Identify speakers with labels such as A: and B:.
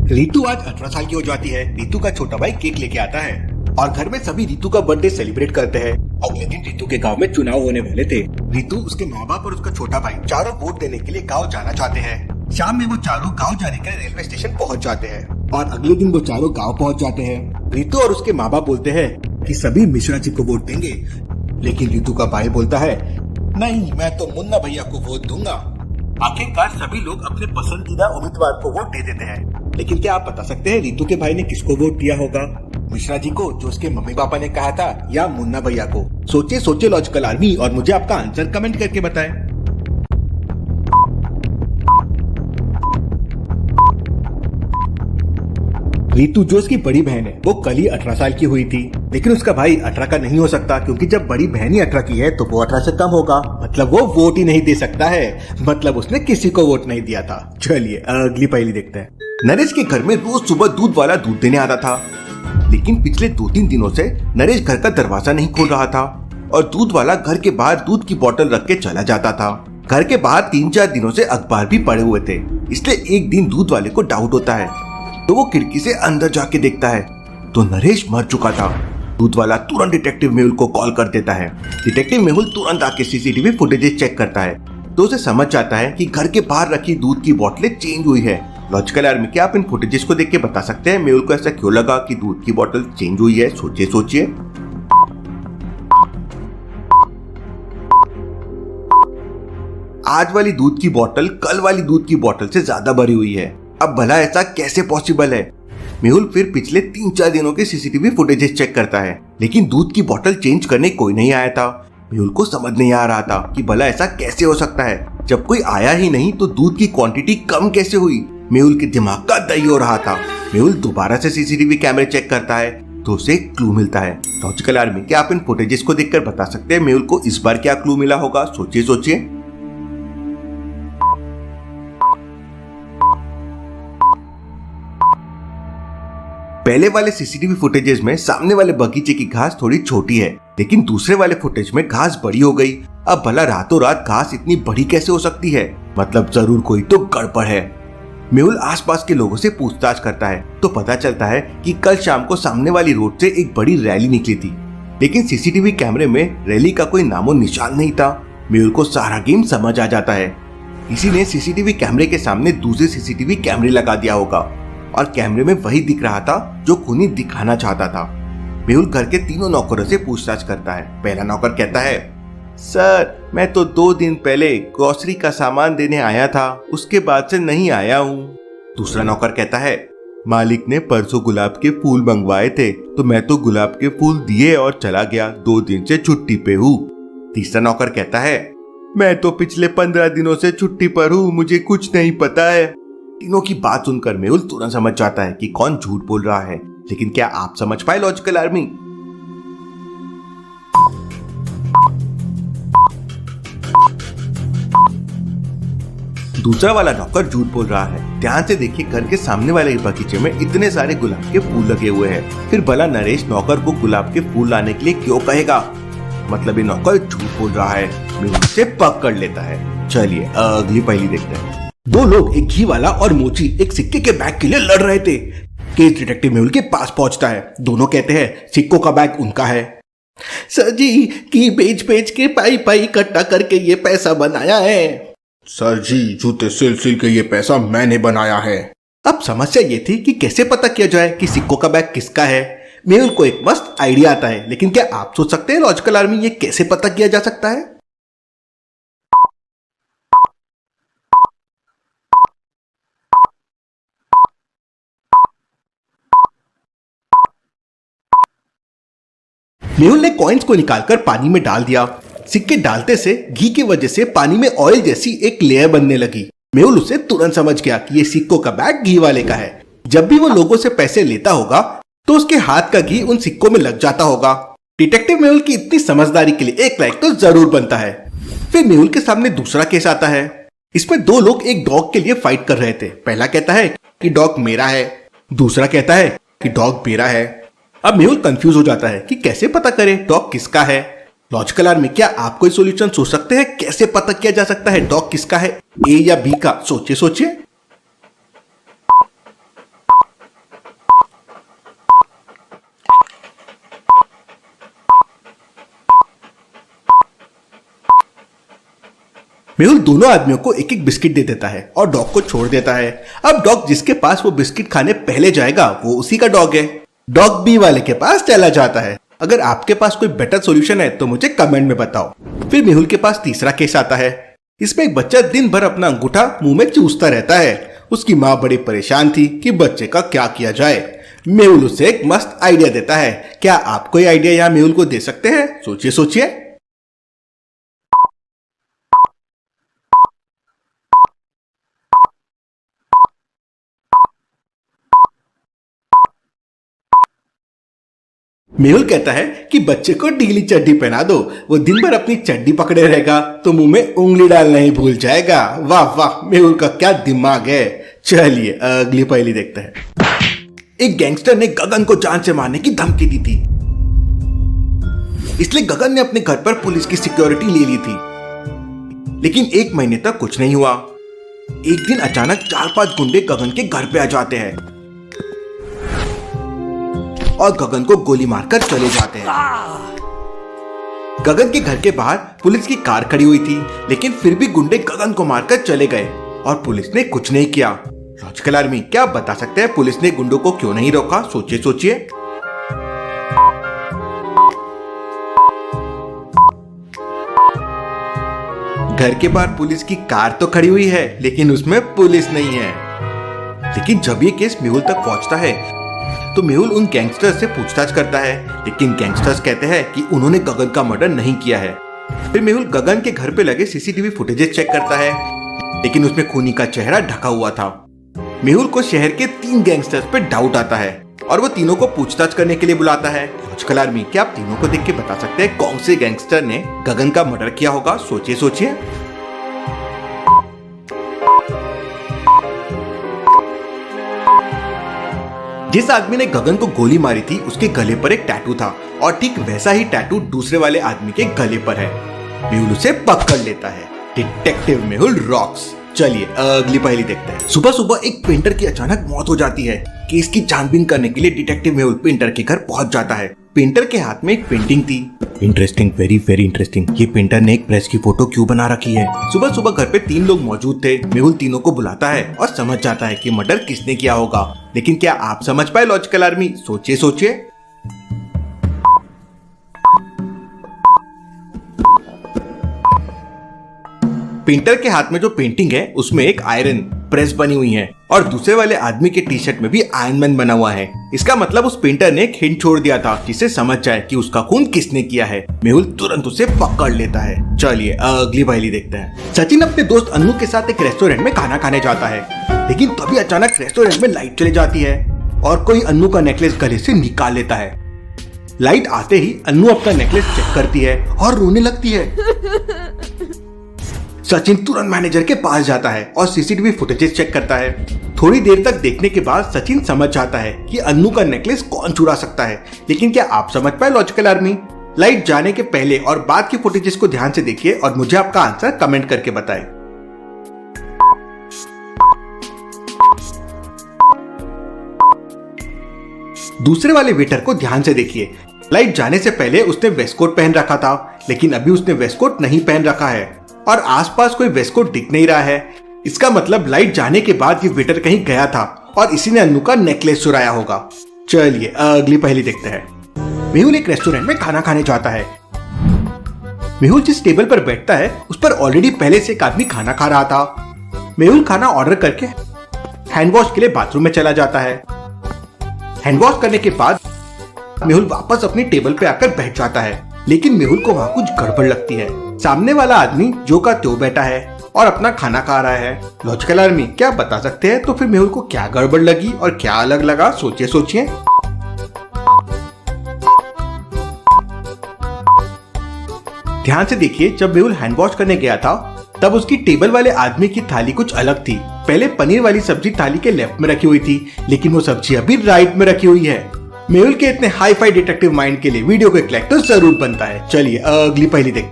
A: रितु आज 18 साल की हो जाती है। रितु का छोटा भाई केक लेके आता है और घर में सभी रितु का बर्थडे सेलिब्रेट करते हैं। अगले दिन रितु के गांव में चुनाव होने वाले थे। रितु, उसके माँ बाप और उसका छोटा भाई चारों वोट देने के लिए गांव जाना चाहते हैं। शाम में वो चारों गांव जाने के लिए रेलवे स्टेशन पहुंच जाते हैं और अगले दिन वो चारों गांव पहुंच जाते हैं। रितु और उसके माँ बाप बोलते हैं कि सभी मिश्रा जी को वोट देंगे, लेकिन रितु का भाई बोलता है नहीं, मैं तो मुन्ना भैया को वोट दूंगा। आखिरकार सभी लोग अपने पसंदीदा उम्मीदवार को वोट दे देते हैं, लेकिन क्या आप बता सकते हैं रितु के भाई ने किसको वोट दिया होगा? मिश्रा जी को, जो उसके मम्मी पापा ने कहा था, या मुन्ना भैया को? सोचिए लॉजिकल आर्मी, और मुझे आपका आंसर कमेंट करके बताएं। रितु, जो उसकी बड़ी बहन है, वो कल ही 18 साल की हुई थी, लेकिन उसका भाई 18 का नहीं हो सकता, क्योंकि जब बड़ी बहन ही 18 की है तो वो 18 से कम होगा, मतलब वो वोट ही नहीं दे सकता है, मतलब उसने किसी को वोट नहीं दिया था। चलिए अगली पहेली देखते हैं। नरेश के घर में रोज सुबह दूध वाला दूध देने आता था, लेकिन पिछले 2-3 दिनों से नरेश घर का दरवाजा नहीं खोल रहा था और दूध वाला घर के बाहर दूध की बोतल रख के चला जाता था। घर के बाहर 3-4 दिनों से अखबार भी पड़े हुए थे, इसलिए एक दिन दूध वाले को डाउट होता है, तो वो खिड़की से अंदर जाके देखता है तो नरेश मर चुका था। दूध वाला तुरंत डिटेक्टिव मेहुल को कॉल कर देता है। डिटेक्टिव मेहुल तुरंत आके सीसीटीवी फुटेजेस चेक करता है तो उसे समझ जाता है कि घर के बाहर रखी दूध की बोतलें चेंज हुई है। लॉजिकल आर्मी, क्या आप इन फुटेजेस को देख के बता सकते हैं मेहुल को ऐसा क्यों लगा कि दूध की बोतल चेंज हुई है? सोचिए। आज वाली दूध की बोतल कल वाली दूध की बोतल से ज्यादा भरी हुई है। अब भला ऐसा कैसे पॉसिबल है? मेहुल फिर पिछले 3-4 दिनों के सीसीटीवी फुटेजेस चेक करता है, लेकिन दूध की बोतल चेंज करने कोई नहीं आया था। मेहुल को समझ नहीं आ रहा था कि भला ऐसा कैसे हो सकता है। जब कोई आया ही नहीं तो दूध की क्वांटिटी कम कैसे हुई? मेहुल के दिमाग का दही हो रहा था। मेहुल दोबारा से सीसीटीवी कैमरे चेक करता है तो उसे एक क्लू मिलता है। लॉजिकल आर्मी, क्या आप इन फुटेजेस को देखकर बता सकते हैं मेहुल को इस बार क्या क्लू मिला होगा? सोचिए। पहले वाले सीसीटीवी फुटेजेस में सामने वाले बगीचे की घास थोड़ी छोटी है, लेकिन दूसरे वाले फुटेज में घास बड़ी हो गई। अब भला रातों रात घास इतनी बड़ी कैसे हो सकती है? मतलब जरूर कोई तो गड़बड़ है। मेहुल आसपास के लोगों से पूछताछ करता है तो पता चलता है कि कल शाम को सामने वाली रोड से एक बड़ी रैली निकली थी, लेकिन सीसीटीवी कैमरे में रैली का कोई नामो निशान नहीं था। मेहुल को सारा गेम समझ आ जाता है। किसी ने सीसीटीवी कैमरे के सामने दूसरे सीसीटीवी कैमरे लगा दिया होगा और कैमरे में वही दिख रहा था जो खूनी दिखाना चाहता था। मेहुल घर के तीनों नौकरों से पूछताछ करता है। पहला नौकर कहता है, सर, मैं तो 2 दिन पहले ग्रोसरी का सामान देने आया था, उसके बाद से नहीं आया हूँ। दूसरा नौकर कहता है, मालिक ने परसों गुलाब के फूल मंगवाए थे तो मैं तो गुलाब के फूल दिए और चला गया, 2 दिन से छुट्टी पे हूँ। तीसरा नौकर कहता है, मैं तो पिछले 15 दिनों से छुट्टी पर हूँ, मुझे कुछ नहीं पता है। तीनों की बात सुनकर मेहुल तुरंत समझ जाता है कि कौन झूठ बोल रहा है, लेकिन क्या आप समझ पाए लॉजिकल आर्मी? दूसरा वाला नौकर झूठ बोल रहा है। ध्यान से देखिए, घर के सामने वाले बगीचे में इतने सारे गुलाब के फूल लगे हुए हैं, फिर भला नरेश नौकर को गुलाब के फूल लाने के लिए क्यों कहेगा? मतलब ये नौकर झूठ बोल रहा है। मेहुल से पकड़ लेता है। चलिए अगली पहेली देखते हैं। 2 लोग, एक घी वाला और मोची, एक सिक्के के बैग के लिए लड़ रहे थे। केस डिटेक्टिव मेहुल के पास पहुंचता है। दोनों कहते हैं सिक्कों का बैग उनका है। सर जी, घी बेच के पाई इकट्ठा करके ये पैसा बनाया है। सर जी, जूते सिल के ये पैसा मैंने बनाया है। अब समस्या ये थी कि कैसे पता किया जाए कि सिक्कों का बैग किसका है। मेहुल को एक मस्त आइडिया आता है, लेकिन क्या आप सोच सकते हैं लॉजिकल आर्मी ये कैसे पता किया जा सकता है? मेहुल ने कॉइन्स को निकालकर पानी में डाल दिया। सिक्के डालते से घी की वजह से पानी में ऑयल जैसी एक लेयर बनने लगी। मेहुल उसे तुरंत समझ गया कि ये सिक्कों का बैग घी वाले का है। जब भी वो लोगों से पैसे लेता होगा तो उसके हाथ का घी उन सिक्कों में लग जाता होगा। डिटेक्टिव मेहुल की इतनी समझदारी के लिए 1 लाइक तो जरूर बनता है। फिर मेहुल के सामने दूसरा केस आता है। इसमें 2 लोग एक डॉग के लिए फाइट कर रहे थे। पहला कहता है कि डॉग मेरा है, दूसरा कहता है कि डॉग मेरा है। अब मेहुल कंफ्यूज हो जाता है कि कैसे पता करे डॉग किसका है। लॉजिकल आर्मी, क्या आप कोई सॉल्यूशन सोच सकते हैं कैसे पता किया जा सकता है डॉग किसका है, ए या बी का? सोचिए। मेहुल दोनों आदमियों को एक एक बिस्किट दे देता है और डॉग को छोड़ देता है। अब डॉग जिसके पास वो बिस्किट खाने पहले जाएगा वो उसी का डॉग है। डॉग बी वाले के पास चला जाता है। अगर आपके पास कोई बेटर सॉल्यूशन है तो मुझे कमेंट में बताओ। फिर मेहुल के पास तीसरा केस आता है। इसमें एक बच्चा दिन भर अपना अंगूठा मुंह में चूसता रहता है। उसकी माँ बड़ी परेशान थी कि बच्चे का क्या किया जाए। मेहुल उसे एक मस्त आइडिया देता है। क्या आप कोई आइडिया यहाँ मेहुल को दे सकते हैं? सोचिए सोचिए। मेहुल कहता है कि बच्चे को ढीली चड्डी पहना दो, वो दिन भर अपनी चड्डी पकड़े रहेगा तो मुंह में उंगली डालना ही भूल जाएगा। वाह वाह, मेहुल का क्या दिमाग है। चलिए अगली पहेली देखते हैं। एक गैंगस्टर ने गगन को जान से मारने की धमकी दी थी, इसलिए गगन ने अपने घर पर पुलिस की सिक्योरिटी ले ली थी। लेकिन 1 महीने तक कुछ नहीं हुआ। एक दिन अचानक 4-5 गुंडे गगन के घर पे आ जाते हैं और गगन को गोली मारकर चले जाते हैं। गगन के घर के बाहर पुलिस की कार खड़ी हुई थी, लेकिन फिर भी गुंडे गगन को मारकर चले गए और पुलिस ने कुछ नहीं किया। लॉजिकल आर्मी, क्या आप बता सकते हैं पुलिस ने गुंडों को क्यों नहीं रोका? सोचिए सोचिए। घर के बाहर पुलिस की कार तो खड़ी हुई है, लेकिन उसमें पुलिस नहीं है। लेकिन जब ये केस मेहुल तक पहुंचता है तो मेहुल उन गैंगस्टर्स से पूछताछ करता है, लेकिन गैंगस्टर्स कहते हैं कि उन्होंने गगन का मर्डर नहीं किया है। फिर मेहुल गगन के घर पे लगे सीसीटीवी फुटेजेस चेक करता है, लेकिन उसमें खूनी का चेहरा ढका हुआ था। मेहुल को शहर के 3 गैंगस्टर्स पे डाउट आता है और वो तीनों को पूछताछ करने के लिए बुलाता है। लॉजिकल आर्मी, क्या आप तीनों को देख के बता सकते हैं कौन से गैंगस्टर ने गगन का मर्डर किया होगा? सोचिए सोचिए। जिस आदमी ने गगन को गोली मारी थी उसके गले पर एक टैटू था और ठीक वैसा ही टैटू दूसरे वाले आदमी के गले पर है। मेहुल उसे पकड़ लेता है। Detective Mehul rocks. चलिए अगली पहेली देखते हैं। सुबह सुबह एक पेंटर की अचानक मौत हो जाती है। केस की छानबीन करने के लिए डिटेक्टिव मेहुल पेंटर के घर पहुंच जाता है। पेंटर के हाथ में एक पेंटिंग थी। Interesting, very very interesting. ये पेंटर ने एक प्रेस की फोटो क्यों बना रखी है? सुबह सुबह घर पे 3 लोग मौजूद थे। मेहुल तीनों को बुलाता है और समझ जाता है कि मर्डर किसने किया होगा। लेकिन क्या आप समझ पाए लॉजिकल आर्मी? सोचिए सोचिए। पेंटर के हाथ में जो पेंटिंग है उसमें एक आयरन प्रेस बनी हुई है और दूसरे वाले आदमी के टी शर्ट में भी आयरन मैन बना हुआ है। इसका मतलब उस पेंटर ने एक हिंट छोड़ दिया था जिससे समझ जाए कि उसका खून किसने किया है। मेहुल तुरंत उसे पकड़ लेता है। चलिए अगली पहेली देखते हैं। सचिन अपने दोस्त अन्नू के साथ एक रेस्टोरेंट में खाना खाने जाता है, लेकिन तभी अचानक रेस्टोरेंट में लाइट चली जाती है और कोई अन्नू का नेकलेस गले से निकाल लेता है। लाइट आते ही अन्नू अपना नेकलेस चेक करती है और रोने लगती है। सचिन तुरंत मैनेजर के पास जाता है और सीसीटीवी फुटेजेस चेक करता है। थोड़ी देर तक देखने के बाद सचिन समझ जाता है कि अन्नू का नेकलेस कौन चुरा सकता है। लेकिन क्या आप समझ पाए लॉजिकल आर्मी? लाइट जाने के पहले और बाद की फुटेजेस को ध्यान से देखिए और मुझे आपका आंसर कमेंट करके बताएं। दूसरे वाले वेटर को ध्यान से देखिए। लाइट जाने से पहले उसने वेस्टकोट पहन रखा था, लेकिन अभी उसने वेस्टकोट नहीं पहन रखा है और आसपास कोई वेस्टकोट दिख नहीं रहा है। इसका मतलब लाइट जाने के बाद ये वेटर कहीं गया था और इसी ने अन्नू का नेकलेस चुराया होगा। चलिए अगली पहेली देखते हैं। मेहुल एक रेस्टोरेंट में खाना खाने जाता है। मेहुल जिस टेबल पर बैठता है उस पर ऑलरेडी पहले से एक आदमी खाना खा रहा था। मेहुल खाना ऑर्डर करके हैंड वॉश के लिए बाथरूम में चला जाता है। हैंड वॉश करने के बाद मेहुल वापस अपनी टेबल पे आकर बैठ जाता है, लेकिन मेहुल को वहाँ कुछ गड़बड़ लगती है। सामने वाला आदमी जो का त्यों बैठा है और अपना खाना खा रहा है। लॉजिकल आर्मी, क्या बता सकते हैं तो फिर मेहुल को क्या गड़बड़ लगी और क्या अलग लगा? सोचिए सोचिए। ध्यान से देखिए। जब मेहुल हैंड वॉश करने गया था तब उसकी टेबल वाले आदमी की थाली कुछ अलग थी। पहले पनीर वाली सब्जी थाली के लेफ्ट में रखी हुई थी, लेकिन वो सब्जी अभी राइट में रखी हुई है। मेहुल के इतने हाई फाई डिटेक्टिव माइंड के लिए वीडियो को एक लाइक तो जरूर बनता है। चलिए अगली पहेली देखते हैं।